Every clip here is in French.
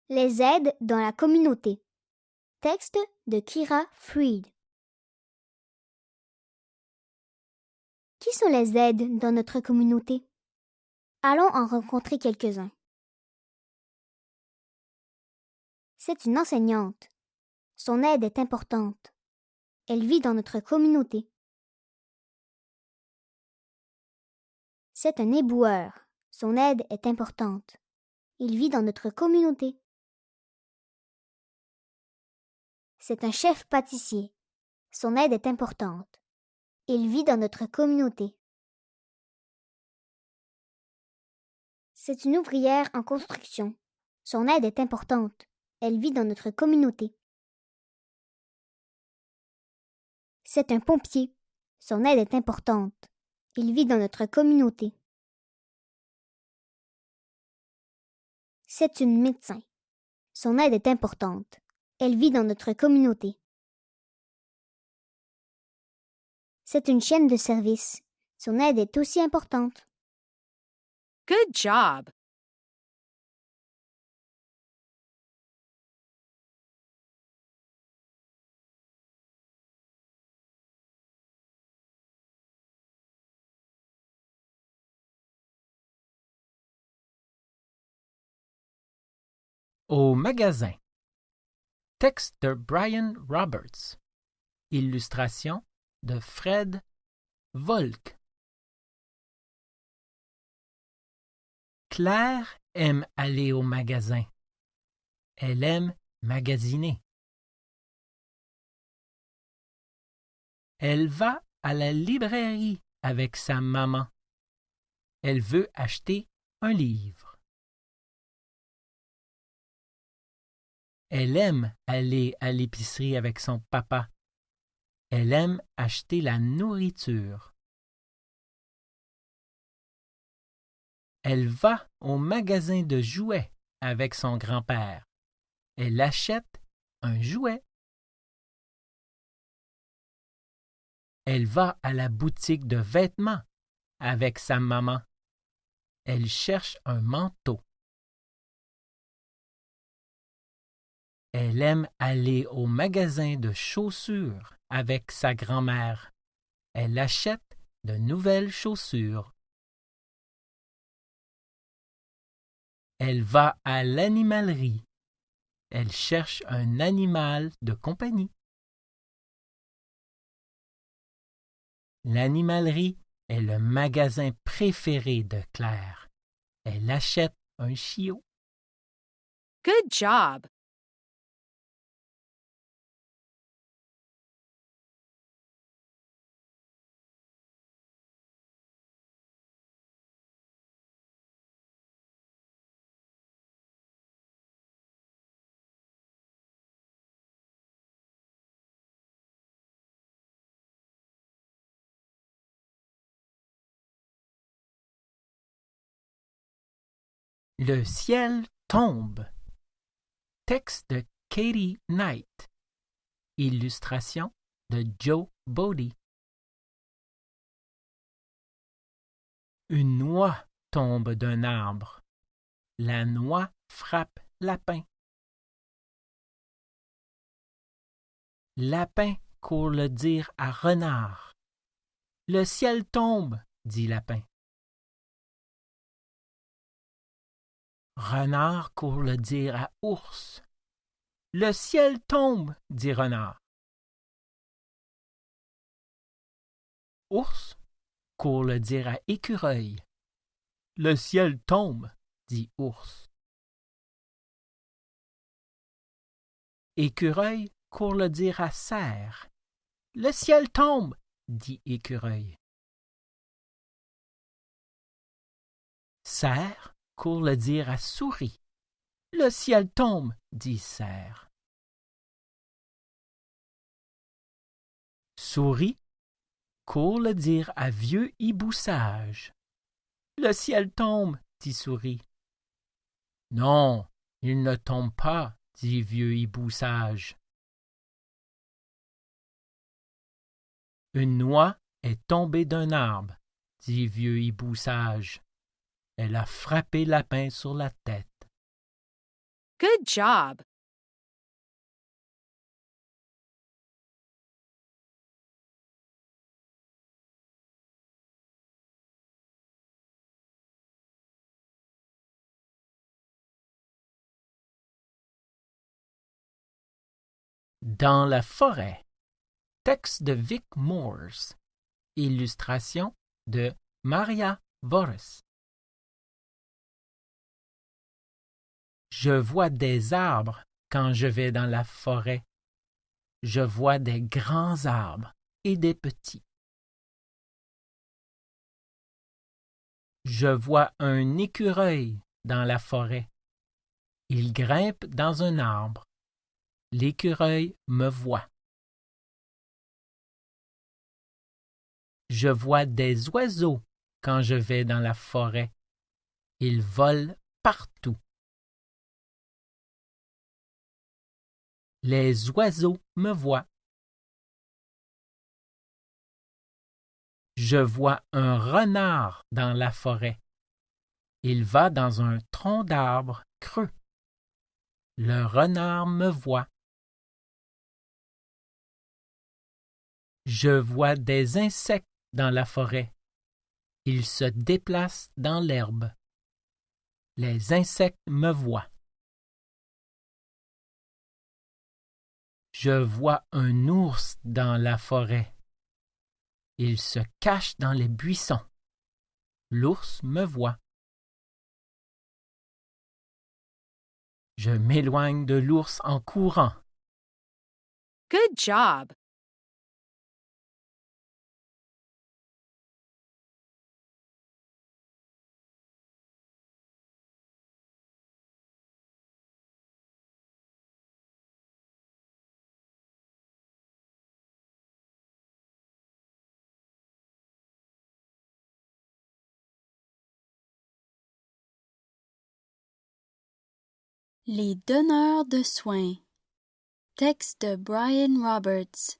Les aides dans la communauté. Texte de Kira Freed. Qui sont les aides dans notre communauté? Allons en rencontrer quelques-uns. C'est une enseignante. Son aide est importante. Elle vit dans notre communauté. C'est un éboueur. Son aide est importante. Il vit dans notre communauté. C'est un chef pâtissier. Son aide est importante. Il vit dans notre communauté. C'est une ouvrière en construction. Son aide est importante. Elle vit dans notre communauté. C'est un pompier. Son aide est importante. Il vit dans notre communauté. C'est une médecin. Son aide est importante. Elle vit dans notre communauté. C'est une chienne de service. Son aide est aussi importante. Good job! Au magasin. Texte de Brian Roberts. Illustration de Fred Volk. Claire aime aller au magasin. Elle aime magasiner. Elle va à la librairie avec sa maman. Elle veut acheter un livre. Elle aime aller à l'épicerie avec son papa. Elle aime acheter la nourriture. Elle va au magasin de jouets avec son grand-père. Elle achète un jouet. Elle va à la boutique de vêtements avec sa maman. Elle cherche un manteau. Elle aime aller au magasin de chaussures avec sa grand-mère. Elle achète de nouvelles chaussures. Elle va à l'animalerie. Elle cherche un animal de compagnie. L'animalerie est le magasin préféré de Claire. Elle achète un chiot. Good job! Le ciel tombe. Texte de Katie Knight. Illustration de Joe Bodie. Une noix tombe d'un arbre. La noix frappe Lapin. Lapin court le dire à Renard. Le ciel tombe, dit Lapin. Renard court le dire à Ours. Le ciel tombe, dit Renard. Ours court le dire à Écureuil. Le ciel tombe, dit Ours. Écureuil court le dire à Cerf. Le ciel tombe, dit Écureuil. Cerf court le dire à Souris. Le ciel tombe, dit Cerf. Souris court le dire à Vieux Hibou sage. Le ciel tombe, dit Souris. Non, il ne tombe pas, dit Vieux Hibou sage. Une noix est tombée d'un arbre, dit Vieux Hibou sage. Elle a frappé Lapin sur la tête. Good job. Dans la forêt. Texte de Vic Moores. Illustration de Maria Voris. Je vois des arbres quand je vais dans la forêt. Je vois des grands arbres et des petits. Je vois un écureuil dans la forêt. Il grimpe dans un arbre. L'écureuil me voit. Je vois des oiseaux quand je vais dans la forêt. Ils volent partout. Les oiseaux me voient. Je vois un renard dans la forêt. Il va dans un tronc d'arbre creux. Le renard me voit. Je vois des insectes dans la forêt. Ils se déplacent dans l'herbe. Les insectes me voient. Je vois un ours dans la forêt. Il se cache dans les buissons. L'ours me voit. Je m'éloigne de l'ours en courant. Good job. Les donneurs de soins. Texte de Brian Roberts.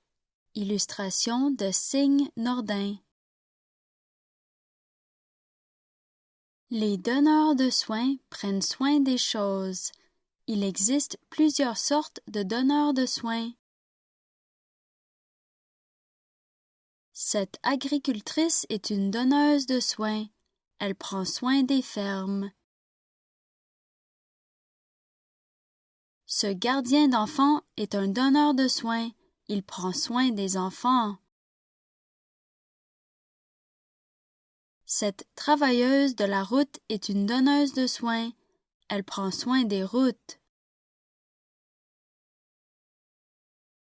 Illustration de Signe Nordin. Les donneurs de soins prennent soin des choses. Il existe plusieurs sortes de donneurs de soins. Cette agricultrice est une donneuse de soins. Elle prend soin des fermes. Ce gardien d'enfants est un donneur de soins. Il prend soin des enfants. Cette travailleuse de la route est une donneuse de soins. Elle prend soin des routes.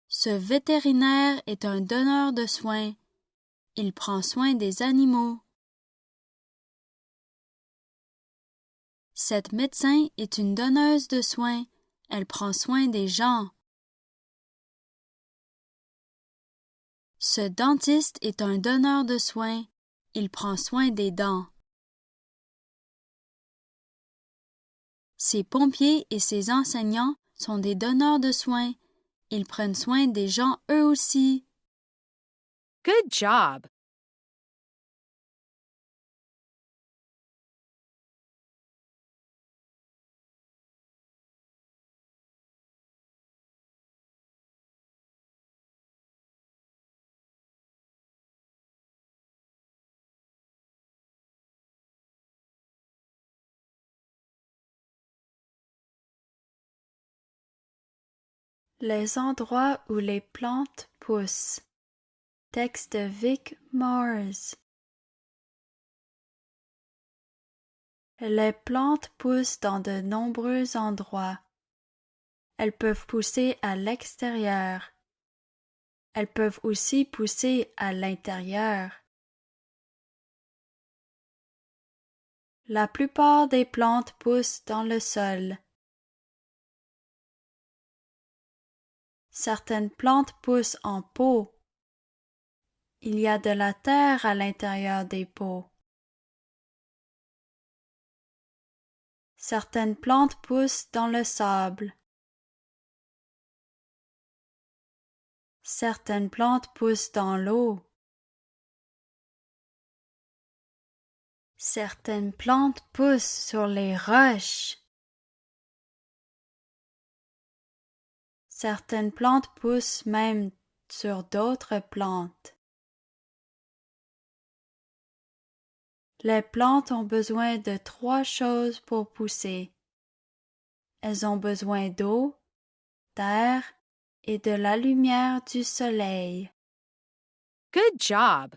Ce vétérinaire est un donneur de soins. Il prend soin des animaux. Cette médecin est une donneuse de soins. Elle prend soin des gens. Ce dentiste est un donneur de soins. Il prend soin des dents. Ces pompiers et ces enseignants sont des donneurs de soins. Ils prennent soin des gens eux aussi. Good job. Les endroits où les plantes poussent. Texte de Vic Moores. Les plantes poussent dans de nombreux endroits. Elles peuvent pousser à l'extérieur. Elles peuvent aussi pousser à l'intérieur. La plupart des plantes poussent dans le sol. Certaines plantes poussent en pot. Il y a de la terre à l'intérieur des pots. Certaines plantes poussent dans le sable. Certaines plantes poussent dans l'eau. Certaines plantes poussent sur les roches. Certaines plantes poussent même sur d'autres plantes. Les plantes ont besoin de 3 choses pour pousser. Elles ont besoin d'eau, d'air et de la lumière du soleil. Good job.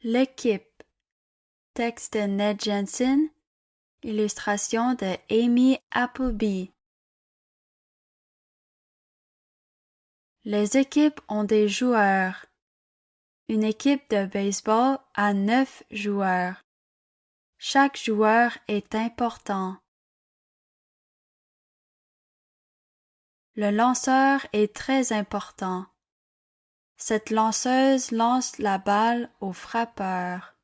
L'équipe. Texte de Ned Jensen. Illustration de Amy Appleby. Les équipes ont des joueurs. Une équipe de baseball a 9 joueurs. Chaque joueur est important. Le lanceur est très important. Cette lanceuse lance la balle au frappeur.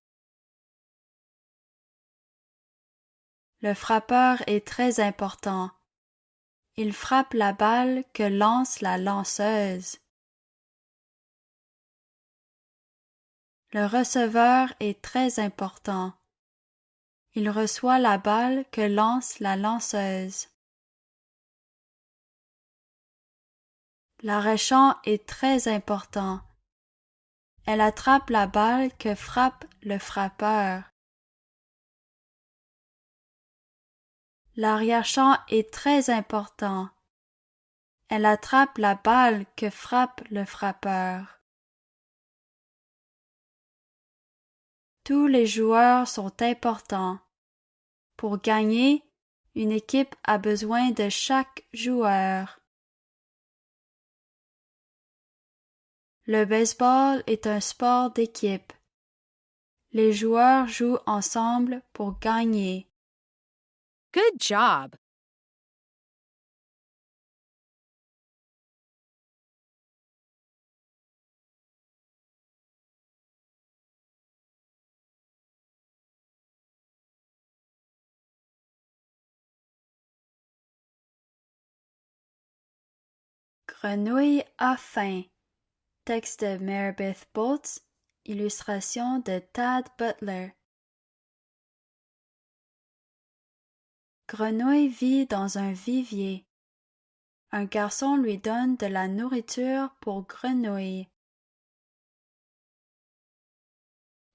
Le frappeur est très important. Il frappe la balle que lance la lanceuse. Le receveur est très important. Il reçoit la balle que lance la lanceuse. L'arrachant est très important. Elle attrape la balle que frappe le frappeur. L'arrière-champ est très important. Elle attrape la balle que frappe le frappeur. Tous les joueurs sont importants. Pour gagner, une équipe a besoin de chaque joueur. Le baseball est un sport d'équipe. Les joueurs jouent ensemble pour gagner. Good job. Grenouille a faim. Texte de Meredith Boltz. Illustration de Tad Butler. Grenouille vit dans un vivier. Un garçon lui donne de la nourriture pour grenouille.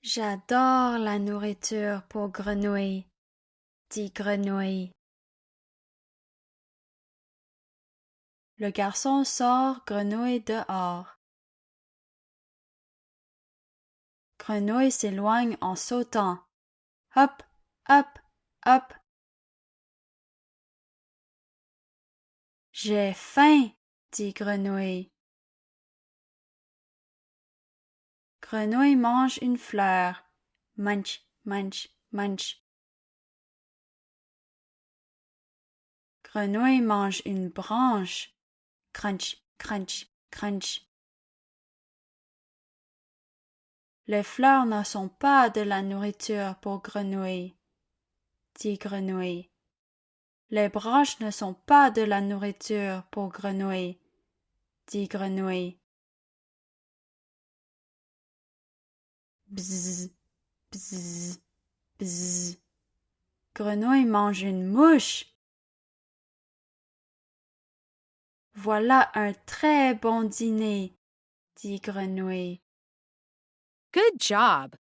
J'adore la nourriture pour grenouille, dit Grenouille. Le garçon sort Grenouille dehors. Grenouille s'éloigne en sautant. Hop, hop, hop. J'ai faim, dit Grenouille. Grenouille mange une fleur. Munch, munch, munch. Grenouille mange une branche. Crunch, crunch, crunch. Les fleurs ne sont pas de la nourriture pour Grenouille, dit Grenouille. Les branches ne sont pas de la nourriture pour Grenouille, dit Grenouille. Bzzz, bzzz, bzzz. Grenouille mange une mouche. Voilà un très bon dîner, dit Grenouille. Good job.